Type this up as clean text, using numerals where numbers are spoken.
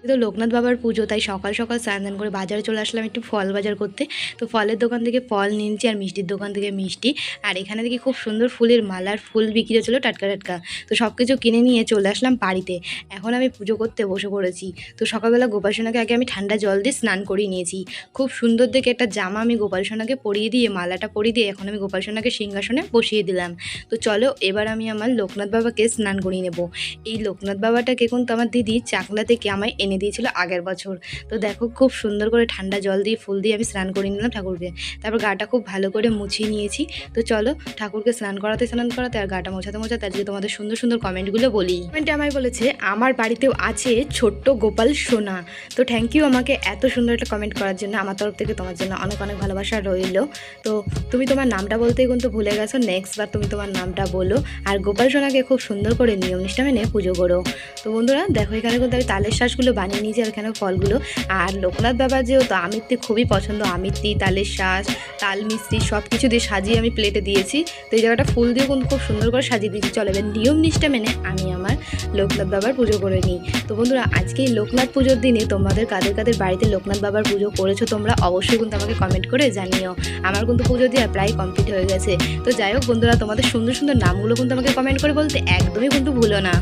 তো লোকনাথ বাবার পুজো, তাই সকাল সকাল স্নান দান করে বাজারে চলে আসলাম একটু ফল বাজার করতে। তো ফলের দোকান থেকে ফল নিয়েছি আর মিষ্টির দোকান থেকে মিষ্টি। আর এখানে দেখি খুব সুন্দর ফুলের মালার ফুল বিক্রি হচ্ছিলো টাটকা টাটকা। তো সব কিছু কিনে নিয়ে চলে আসলাম বাড়িতে। এখন আমি পুজো করতে বসে পড়েছি। তো সকালবেলা গোপাল সোনাকে আগে আমি ঠান্ডা জল দিয়ে স্নান করিয়ে নিয়েছি। খুব সুন্দর দেখে একটা জামা আমি গোপাল সোনাকে পরিয়ে দিয়ে, মালাটা পরিয়ে দিয়ে এখন আমি গোপাল সোনাকে সিংহাসনে বসিয়ে দিলাম। তো চলো এবার আমি আমার লোকনাথ বাবাকে স্নান করিয়ে নেব। এই লোকনাথ বাবাটাকে কিন্তু আমার দিদি চাকলা থেকে আমায় এনে দিয়েছিল আগের বছর। তো দেখো খুব সুন্দর করে ঠান্ডা জল দিয়ে ফুল দিয়ে আমি স্নান করিয়ে নিলাম ঠাকুরকে। তারপর গাটা খুব ভালো করে মুছিয়ে নিয়েছি। তো চলো ঠাকুরকে স্নান করাতে আর গাটা মোছাতে আজকে তোমাদের সুন্দর সুন্দর কমেন্টগুলো বলি। কমেন্টে আমায় বলেছে আমার বাড়িতেও আছে ছোট্ট গোপাল সোনা। তো থ্যাংক ইউ আমাকে এত সুন্দর একটা কমেন্ট করার জন্য। আমার তরফ থেকে তোমার জন্য অনেক অনেক ভালোবাসা রইল। তো তুমি তোমার নামটা বলতেই কিন্তু ভুলে গেছো, নেক্সট বার তুমি তোমার নামটা বলো। আর গোপাল সোনাকে খুব সুন্দর করে নিয়ম নিষ্ঠা মেনে পুজো করো। তো বন্ধুরা দেখো এখানে কিন্তু আমি তালের শ্বাসগুলো বানিয়ে নিয়েছি আর এখানে ফলগুলো। আর লোকনাথ বাবার যেহেতু আমিত্তি খুবই পছন্দ, আমিত্তি, তালের শ্বাস, তাল মিষ্টি সব কিছু দিয়ে সাজিয়ে আমি প্লেটে দিয়েছি। তো এই জায়গাটা ফুল দিয়ে কিন্তু খুব সুন্দর করে সাজিয়ে দিয়েছি। চলো এবার নিয়ম নিষ্ঠা মেনে আমি আমার লোকনাথ বাবার পুজো করে নিই। তো বন্ধুরা আজকে এই লোকনাথ পুজোর দিনে তোমাদের কাদের কাদের বাড়িতে লোকনাথ বাবার পুজো করেছো তোমরা অবশ্যই কিন্তু আমাকে কমেন্ট করে জানিও। আমার কিন্তু পুজো দেওয়া প্রায় কমপ্লিট হয়ে গেছে। তো যাই হোক বন্ধুরা, তোমাদের সুন্দর সুন্দর নামগুলো কিন্তু আমাকে কমেন্ট করে বলতে একদমই কিন্তু ভুলো না।